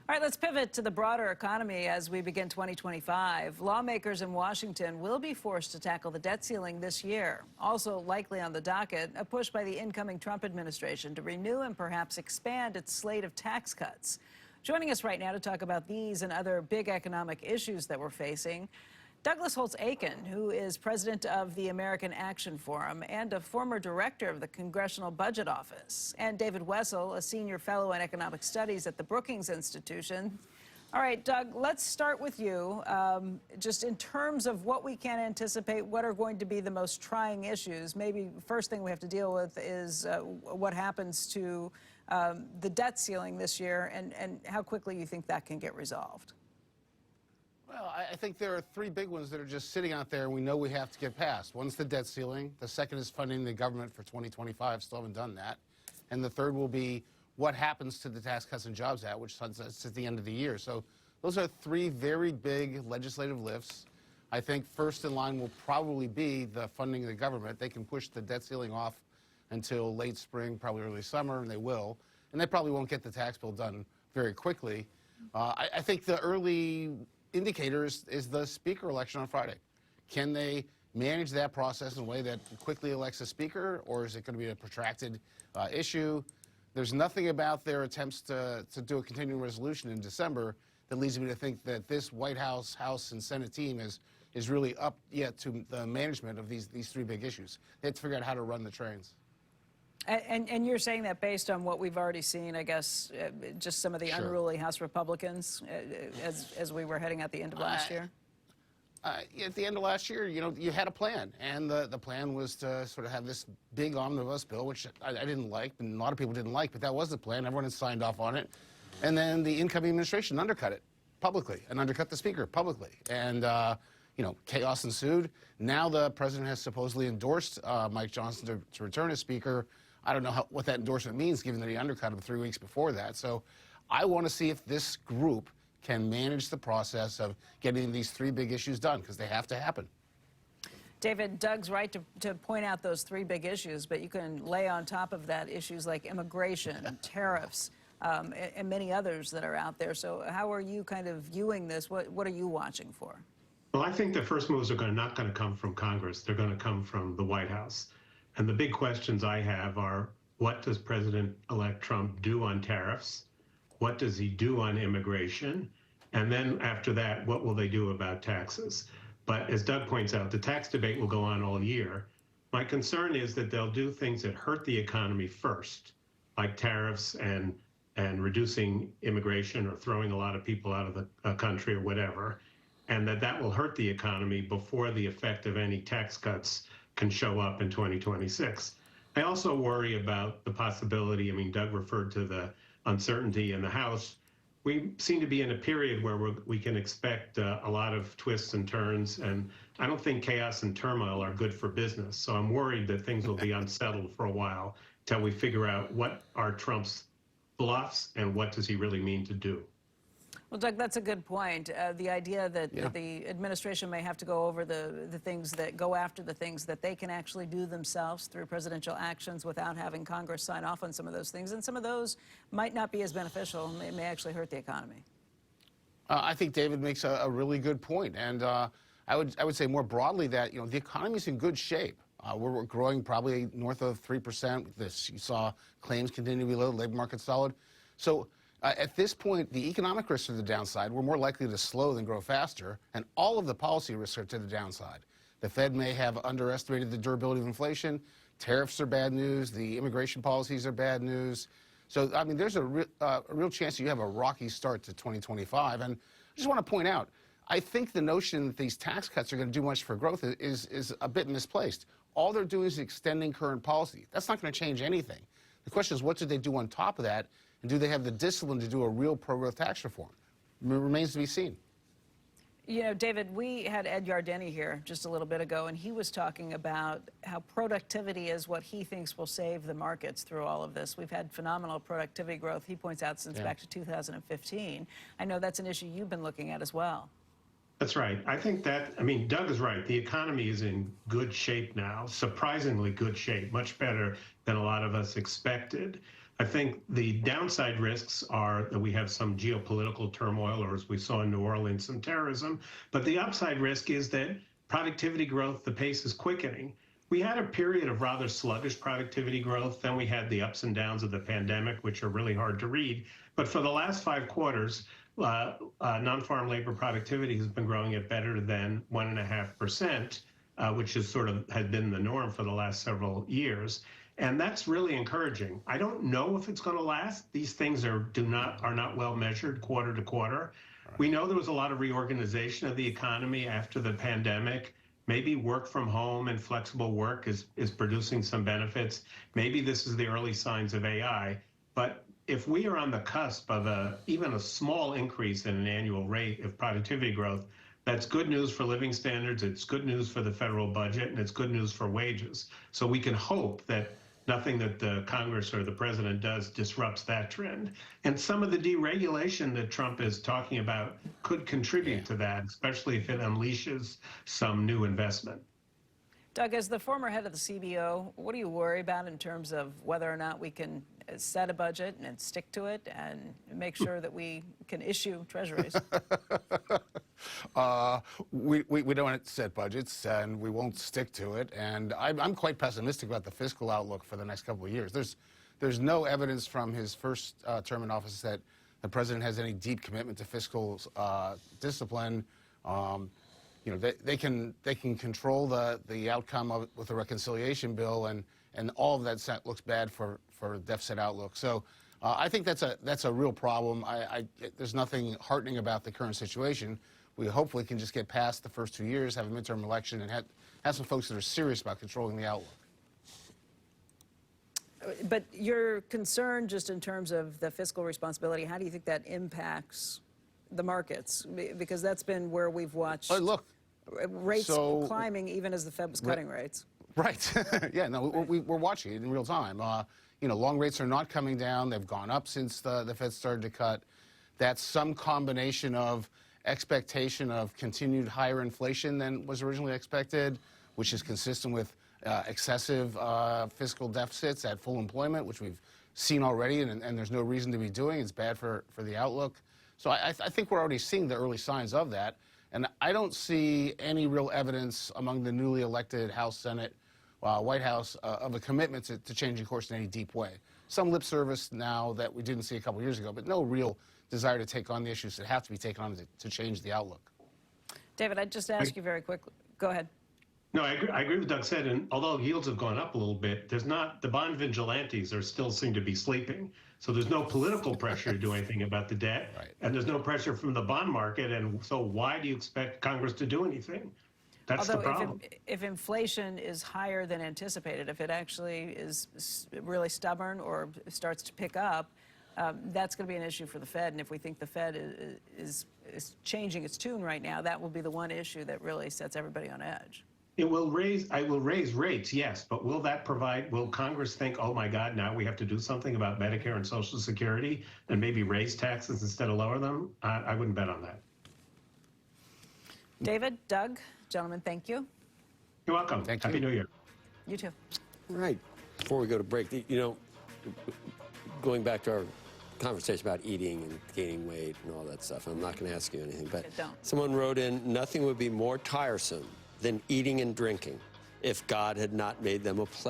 All right, let's pivot to the broader economy as we begin 2025. Lawmakers in Washington will be forced to tackle the debt ceiling this year. Also likely on the docket, a push by the incoming Trump administration to renew and perhaps expand its slate of tax cuts. Joining us right now to talk about these and other big economic issues that we're facing, Douglas Holtz-Eakin, who is president of the American Action Forum and a former director of the Congressional Budget Office, and David Wessel, a senior fellow in economic studies at the Brookings Institution. All right, Doug, let's start with you. Just in terms of what we can anticipate, what are going to be the most trying issues? Maybe the first thing we have to deal with is what happens to the debt ceiling this year and how quickly you think that can get resolved. Well, I think there are three big ones that are just sitting out there and we know we have to get passed. One's the debt ceiling. The second is funding the government for 2025. Still haven't done that. And the third will be what happens to the Tax Cuts and Jobs Act, which sunsets at the end of the year. So those are three very big legislative lifts. I think first in line will probably be the funding of the government. They can push the debt ceiling off until late spring, probably early summer, and they will. And they probably won't get the tax bill done very quickly. I think the early indicators is the speaker election on Friday. Can they manage that process in a way that quickly elects a speaker, or is it going to be a protracted issue? There's nothing about their attempts to do a continuing resolution in December that leads me to think that this White House, House, and Senate team is really up yet to the management of these three big issues. They have to figure out how to run the trains. And you're saying that based on what we've already seen, I guess, just some of the unruly House Republicans as we were heading at the end of last year? At the end of last year, you know, you had a plan, and the plan was to sort of have this big omnibus bill, which I didn't like, and a lot of people didn't like, but that was the plan. Everyone had signed off on it. And then the incoming administration undercut it publicly and undercut the speaker publicly. And, you know, chaos ensued. Now the president has supposedly endorsed Mike Johnson to return as speaker. I don't know what that endorsement means, given that he undercut him 3 weeks before that. So I want to see if this group can manage the process of getting these three big issues done, because they have to happen. David, Doug's right to point out those three big issues, but you can lay on top of that issues like immigration, tariffs, and many others that are out there. So how are you kind of viewing this? What are you watching for? Well, I think the first moves are not going to come from Congress. They're going to come from the White House. And the big questions I have are, what does President-elect Trump do on tariffs? What does he do on immigration? And then after that, what will they do about taxes? But as Doug points out, the tax debate will go on all year. My concern is that they'll do things that hurt the economy first, like tariffs and reducing immigration or throwing a lot of people out of the country or whatever, and that will hurt the economy before the effect of any tax cuts can show up in 2026. I also worry about the possibility, I mean, Doug referred to the uncertainty in the House. We seem to be in a period where we can expect a lot of twists and turns, and I don't think chaos and turmoil are good for business. So I'm worried that things will be unsettled for a while till we figure out what are Trump's bluffs and what does he really mean to do. Well, Doug, that's a good point. The idea that the administration may have to go over the things that go after the things that they can actually do themselves through presidential actions without having Congress sign off on some of those things. And some of those might not be as beneficial. It may actually hurt the economy. I think David makes a really good point. And I would say more broadly that, you know, the economy's in good shape. We're growing probably north of 3%. You saw claims continue to be low, labor market solid. So at this point, the economic risks are to the downside. We're more likely to slow than grow faster, and all of the policy risks are to the downside. The Fed may have underestimated the durability of inflation. Tariffs are bad news. The immigration policies are bad news. So, I mean, there's a real chance you have a rocky start to 2025. And I just want to point out, I think the notion that these tax cuts are going to do much for growth is a bit misplaced. All they're doing is extending current policy. That's not going to change anything. The question is, what do they do on top of that? And do they have the discipline to do a real pro-growth tax reform? It remains to be seen. You know, David, we had Ed Yardeni here just a little bit ago, and he was talking about how productivity is what he thinks will save the markets through all of this. We've had phenomenal productivity growth, he points out, since back to 2015. I know that's an issue you've been looking at as well. That's right. I think that, I mean, Doug is right. The economy is in good shape now, surprisingly good shape, much better than a lot of us expected. I think the downside risks are that we have some geopolitical turmoil, or as we saw in New Orleans, some terrorism. But the upside risk is that productivity growth, the pace is quickening. We had a period of rather sluggish productivity growth. Then we had the ups and downs of the pandemic, which are really hard to read. But for the last 5 quarters, non-farm labor productivity has been growing at better than 1.5%, which is has been the norm for the last several years. And that's really encouraging. I don't know if it's going to last. These things are not well measured quarter to quarter. Right. We know there was a lot of reorganization of the economy after the pandemic. Maybe work from home and flexible work is producing some benefits. Maybe this is the early signs of AI. But if we are on the cusp of even a small increase in an annual rate of productivity growth, that's good news for living standards, it's good news for the federal budget, and it's good news for wages. So we can hope that nothing that the Congress or the president does disrupts that trend. And some of the deregulation that Trump is talking about could contribute to that, especially if it unleashes some new investment. Doug, as the former head of the CBO, what do you worry about in terms of whether or not we can set a budget and stick to it and make sure that we can issue treasuries? We don't set budgets, and we won't stick to it. And I'm quite pessimistic about the fiscal outlook for the next couple of years. There's no evidence from his first term in office that the president has any deep commitment to fiscal discipline. You know, they can control the outcome with the reconciliation bill, and all of that looks bad for the deficit outlook. So I think that's a real problem. There's nothing heartening about the current situation. We hopefully can just get past the first 2 years, have a midterm election, and have some folks that are serious about controlling the outlook. But your concern just in terms of the fiscal responsibility, how do you think that impacts the markets? Because that's been where we've watched rates climbing even as the Fed was cutting rates. Right. Yeah, no, we're watching it in real time. You know, long rates are not coming down. They've gone up since the Fed started to cut. That's some combination of expectation of continued higher inflation than was originally expected, which is consistent with excessive fiscal deficits at full employment, which we've seen already, and there's no reason to be doing. It's bad for the outlook. So I think we're already seeing the early signs of that. And I don't see any real evidence among the newly elected House, Senate, White House of a commitment to changing course in any deep way. Some lip service now that we didn't see a couple years ago, but no real desire to take on the issues that have to be taken on to change the outlook. David, I'd just ask you very quickly. Go ahead. No, I agree with Doug said, and although yields have gone up a little bit, the bond vigilantes still seem to be sleeping. So there's no political pressure to do anything about the debt, right, and there's no pressure from the bond market. And so why do you expect Congress to do anything? That's the problem. If inflation is higher than anticipated, if it actually is really stubborn or starts to pick up, that's going to be an issue for the Fed. And if we think the Fed is changing its tune right now, that will be the one issue that really sets everybody on edge. I will raise rates, yes, but will Congress think, oh my God, now we have to do something about Medicare and Social Security and maybe raise taxes instead of lower them? I wouldn't bet on that. David, Doug, gentlemen, thank you. You're welcome. Happy New Year. You too. All right. Before we go to break, you know, going back to our conversation about eating and gaining weight and all that stuff, I'm not going to ask you anything, but someone wrote in, nothing would be more tiresome than eating and drinking if God had not made them a pleasure.